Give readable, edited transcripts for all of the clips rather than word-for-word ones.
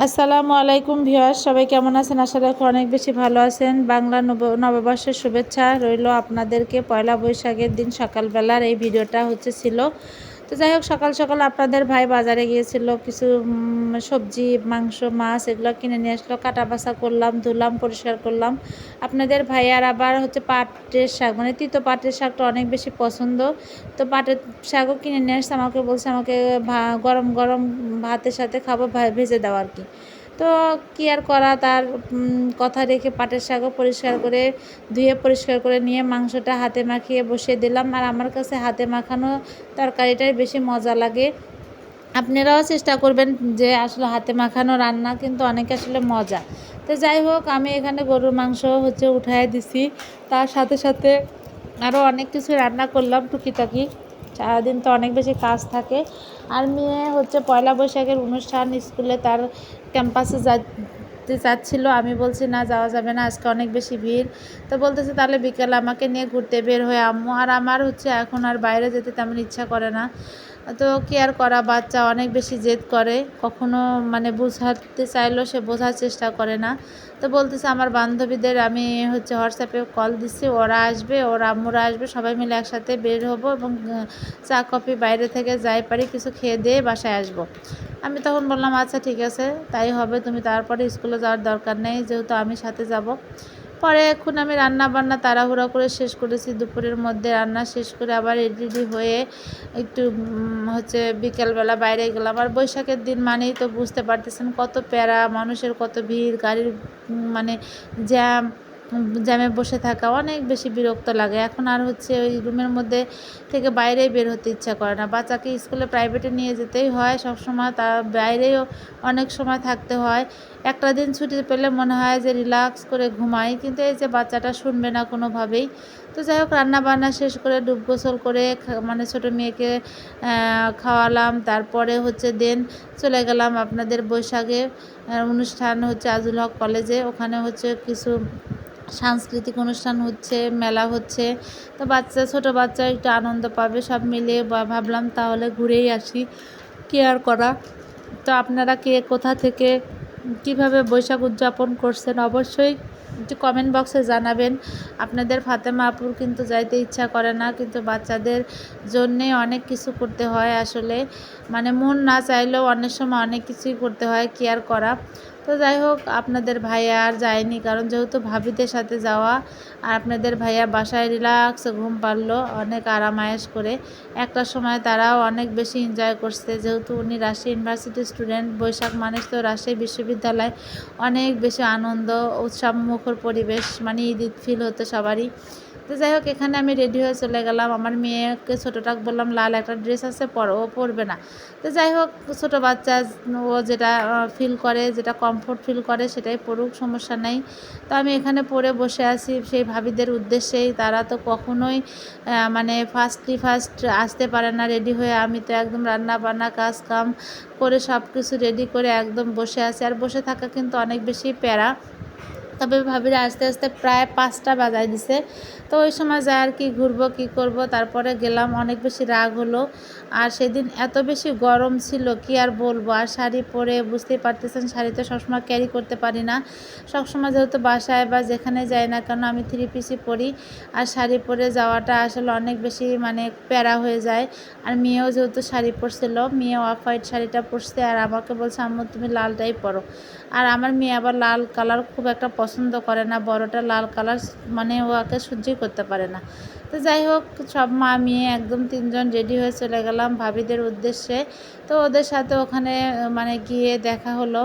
আসসালামু আলাইকুম ভিউয়ার্স, সবাই কেমন আছেন? আশা রাখি অনেক বেশি ভালো আছেন। বাংলা নববর্ষের শুভেচ্ছা রইল আপনাদেরকে। পয়লা বৈশাখের দিন সকালবেলার এই ভিডিওটা ছিল। তো যাই হোক, সকাল সকাল আপনাদের ভাই বাজারে গিয়েছিল, কিছু সবজি, মাংস, মাছ এগুলো কিনে নিয়ে আসলো। কাটা বাছা করলাম, ধুলাম, পরিষ্কার করলাম। আপনাদের ভাইয়ার আবার পাটের শাক, মানে তিতো পাটের শাকটা অনেক বেশি পছন্দ। তো পাটের শাকও কিনে নিয়ে আসছে, আমাকে বলছে আমাকে গরম গরম ভাতের সাথে খাবো, ভেজে দাও আর কি। তো কি আর করা, তার কথা রেখে পাটের শাকও পরিষ্কার করে ধুয়ে পরিষ্কার করে নিয়ে মাংসটা হাতে মাখিয়ে বসিয়ে দিলাম। আর আমার কাছে হাতে মাখানো তরকারিটাই বেশি মজা লাগে। আপনারাও চেষ্টা করবেন যে আসলে হাতে মাখানো রান্না কিন্তু অনেক আসলে মজা। তো যাই হোক, আমি এখানে গরুর মাংস উঠায় দিছি, তার সাথে সাথে আরও অনেক কিছু রান্না করলাম টুকিটাকি। সারাদিন তো অনেক বেশি কাজ থাকে। আর মেয়ে পয়লা বৈশাখের অনুষ্ঠান, স্কুলে তার ক্যাম্পাসে যেতে চাচ্ছিল। আমি বলছি না, যাওয়া যাবে না, আজকে অনেক বেশি ভিড়। তো বলতেছে তাহলে বিকেলে আমাকে নিয়ে ঘুরতে বের হয়ে আম্মু। আর আমার এখন আর বাইরে যেতে তেমন ইচ্ছা করে না। তো কি আর করা, বাচ্চা অনেক বেশি জেদ করে, কখনো মানে বোঝাতে চাইলেও সে বোঝার চেষ্টা করে না। তো বলতেছে আমার বান্ধবীদের আমি হোয়াটসঅ্যাপে কল দিচ্ছি, ওরা আসবে, ওর আম্মুরা আসবে, সবাই মিলে একসাথে বের হব এবং চা কফি বাইরে থেকে যাই পারি কিছু খেয়ে দিয়ে বাসায় আসব। আমি তখন বললাম আচ্ছা ঠিক আছে, তাই হবে, তুমি তারপরে স্কুলে যাওয়ার দরকার নেই, যেহেতু আমি সাথে যাব। পরে আমি রান্না বান্না তাড়াহুড়া করে শেষ করেছি, দুপুরের মধ্যে রান্না শেষ করে আবার রেডি হয়ে একটু বিকেলবেলা বাইরে গেলাম। আর বৈশাখের দিন মানেই তো বুঝতে পারতেছেন কত প্যারা, মানুষের কত ভিড়, গাড়ির মানে জ্যাম, জ্যামে বসে থাকা অনেক বেশি বিরক্ত লাগে। এখন আর ওই রুমের মধ্যে থেকে বাইরেই বের হতে ইচ্ছা করে না। বাচ্চাকে স্কুলে প্রাইভেটে নিয়ে যেতেই হয় সবসময়, তার বাইরেও অনেক সময় থাকতে হয়। একটা দিন ছুটি পেলে মনে হয় যে রিল্যাক্স করে ঘুমাই, কিন্তু এই যে বাচ্চাটা শুনবে না কোনোভাবেই। তো যাই হোক, রান্না বান্না শেষ করে ডুব গোসল করে মানে ছোটো মেয়েকে খাওয়ালাম। তারপরে দেন চলে গেলাম আপনাদের বৈশাখে অনুষ্ঠান আজিজুল হক কলেজে। ওখানে কিছু সাংস্কৃতিক অনুষ্ঠান মেলা তো ছোটো বাচ্চা একটু আনন্দ পাবে, সব মিলিয়ে ভাবলাম তাহলে ঘুরেই আসি, কি আর করা। তো আপনারা কে কোথা থেকে কিভাবে বৈশাখ উদযাপন করছেন অবশ্যই একটু কমেন্ট বক্সে জানাবেন। আপনাদের ফাতেমা আপুর কিন্তু যাইতে ইচ্ছা করে না, কিন্তু বাচ্চাদের জন্যে অনেক কিছু করতে হয় আসলে, মানে মন না চাইলেও অনেক সময় অনেক কিছুই করতে হয়, কি আর করা। তো যাই হোক, আপনাদের ভাইয়া আর যায়নি, কারণ যেহেতু ভাবিদের সাথে যাওয়া। আর আপনাদের ভাইয়া বাসায় রিল্যাক্স ঘুম পারলো অনেক আরাম আয়েশ করে। একটা সময় তারাও অনেক বেশি এনজয় করছে, যেহেতু উনি রাজশাহী ইউনিভার্সিটির স্টুডেন্ট। বৈশাখ মানে তো রাজশাহী বিশ্ববিদ্যালয়, অনেক বেশি আনন্দ উৎসবমুখর পরিবেশ, মানে ঈদ ফিল হতো সবারই। তো যাই হোক, এখানে আমি রেডি হয়ে চলে গেলাম। আমার মেয়েকে ছোটোটাকে বললাম লাল একটা ড্রেস আছে, ও পরবে না। তো যাই হোক, ছোটো বাচ্চা ও যেটা ফিল করে, যেটা কমফোর্ট ফিল করে সেটাই পড়ুক, সমস্যা নেই। তো আমি এখানে পরে বসে আছি সেই ভাবিদের উদ্দেশ্যেই। তারা তো কখনোই মানে ফার্স্ট আসতে পারে না রেডি হয়ে। আমি তো একদম রান্না বান্না কাজ কাম করে সব কিছু রেডি করে একদম বসে আছি। আর বসে থাকা কিন্তু অনেক বেশি প্যারা। তবে ভাবিরা আস্তে আস্তে প্রায় 5টা বাজায় দিছে। তো ওই সময় যায় আর কি ঘুরবো, কি করব। তারপরে গেলাম, অনেক বেশি রাগ হলো। আর সেদিন এত বেশি গরম ছিল, কি আর বলবো। আর শাড়ি পরে বুঝতেই পারতেছেন, শাড়ি তো সবসময় ক্যারি করতে পারি না। সবসময় যেহেতু বাসায় বা যেখানে যাই না কেন আমি 3 পিসই পরি, আর শাড়ি পরে যাওয়াটা আসলে অনেক বেশি মানে প্যারা হয়ে যায়। আর মেয়েও যেহেতু শাড়ি পরছিল, মেয়েও অফ হোয়াইট শাড়িটা পরছে, আর আমাকে বলছে আম্মু তুমি লালটাই পরো। আর আমার মেয়ে আবার লাল কালার খুব একটা পছন্দ করে না, বড়টা লাল কালার মানে ওকে সহ্যই করতে পারে না। তো যাই হোক, সব মা মেয়ে একদম 3জন রেডি হয়ে চলে গেলাম ভাবিদের উদ্দেশ্যে। তো ওদের সাথে ওখানে মানে গিয়ে দেখা হলো,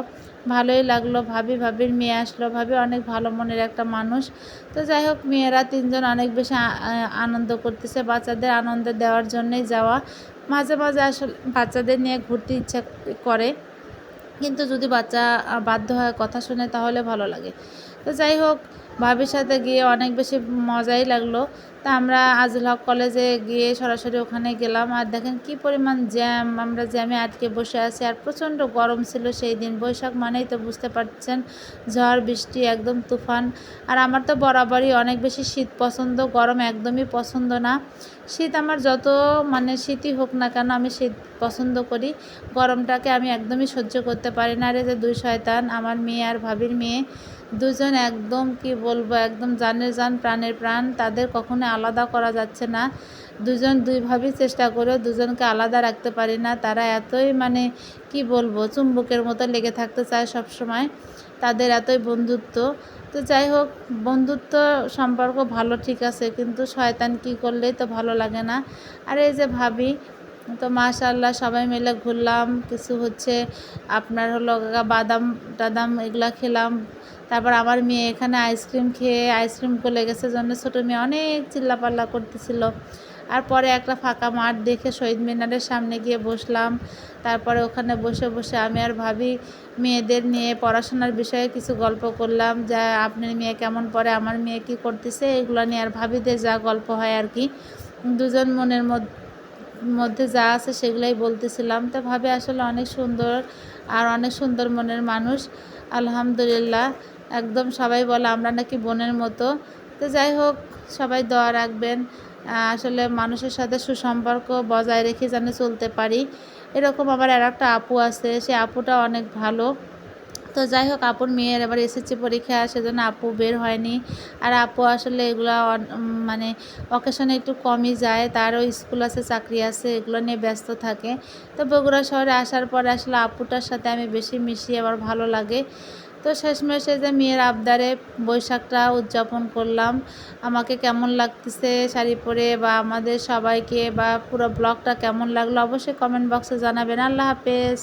ভালোই লাগলো। ভাবির মেয়ে আসলো, ভাবি অনেক ভালো মনের একটা মানুষ। তো যাই হোক, মেয়েরা 3জন অনেক বেশি আনন্দ করতেছে, বাচ্চাদের আনন্দ দেওয়ার জন্যই যাওয়া। মাঝে মাঝে আসলে বাচ্চাদের নিয়ে ঘুরতে ইচ্ছা করে, কিন্তু যদি বাচ্চা বাধ্য হয় কথা শুনে তাহলে ভালো লাগে। তো যাই হোক, ভাবির সাথে গিয়ে অনেক বেশি মজাই লাগলো। তা আমরা আজিল হক কলেজে গিয়ে সরাসরি ওখানে গেলাম। আর দেখেন কি পরিমাণ জ্যাম, আমরা জ্যামে আটকে বসে আছি। আর প্রচণ্ড গরম ছিল সেই দিন। বৈশাখ মানেই তো বুঝতে পারছেন, ঝড় বৃষ্টি একদম তুফান। আর আমার তো বরাবরই অনেক বেশি শীত পছন্দ, গরম একদমই পছন্দ না। শীত আমার যত শীতই হোক না কেন, আমি শীত পছন্দ করি, গরমটাকে আমি একদমই সহ্য করতে পারি না। আর এই যে দুই শয়তান, আমার মেয়ে আর ভাবির মেয়ে, দুজন একদম কি বলবো, একদম জানের জান প্রাণের প্রাণ। তাদের কখনো আলাদা করা যাচ্ছে না। দুজন দুইভাবেই চেষ্টা করেও দুজনকে আলাদা রাখতে পারি না। তারা এতই কি বলবো, চুম্বকের মতো লেগে থাকতে চায় সব সময়। তাদের এতই বন্ধুত্ব। তো যাই হোক, বন্ধুত্ব সম্পর্ক ভালো ঠিক আছে, কিন্তু শয়তান কি করলেই তো ভালো লাগে না। আর এই যে ভাবি, তো মাশাআল্লাহ সবাই মিলে ঘুরলাম, কিছু আপনার বাদাম টাদাম এগুলা খেলাম। তারপর আমার মেয়ে এখানে আইসক্রিম খেয়ে আইসক্রিম গলে গেছে জন্য ছোটো মেয়ে অনেক চিল্লাপাল্লা করতেছিল। আর পরে একটা ফাঁকা মাঠ দেখে শহীদ মিনারের সামনে গিয়ে বসলাম। তারপরে ওখানে বসে বসে আমি আর ভাবি মেয়েদের নিয়ে পড়াশোনার বিষয়ে কিছু গল্প করলাম, যা আপনার মেয়ে কেমন পড়ে, আমার মেয়ে কী করতেছে, এগুলো নিয়ে আর ভাবিদের যা গল্প হয় আর কি, দুজন মনের মধ্যে যা আছে সেগুলাই বলতেছিলাম। তো ভাবে আসলে অনেক সুন্দর, আর অনেক সুন্দর মনের মানুষ, আলহামদুলিল্লাহ। একদম সবাই বলে আমরা নাকি বোনের মতো। তো যাই হোক, সবাই দোয়া রাখবেন, আসলে মানুষের সাথে সুসম্পর্ক বজায় রেখে যেন চলতে পারি। এরকম আবার আর একটা আপু আছে, সে আপুটা অনেক ভালো। তো যাই হোক, আপুর মেয়ের এবার এসএসসি পরীক্ষা, সেজন্য আপু বের হয়নি। আর আপু আসলে এগুলো অকেশনে একটু কমই যায়, তারও স্কুল আছে, চাকরি আছে, এগুলো নিয়ে ব্যস্ত থাকে। তো বগুড়া শহরে আসার পরে আসলে আপুটার সাথে আমি বেশি মিশি, আবার ভালো লাগে। তো শেষমেশে যে মেয়ের আবদারে বৈশাখটা উদযাপন করলাম। আমাকে কেমন লাগতেছে শাড়ি পরে, বা আমাদের সবাইকে, বা পুরো ব্লগটা কেমন লাগলো অবশ্যই কমেন্ট বক্সে জানাবেন। আল্লাহ হাফেজ।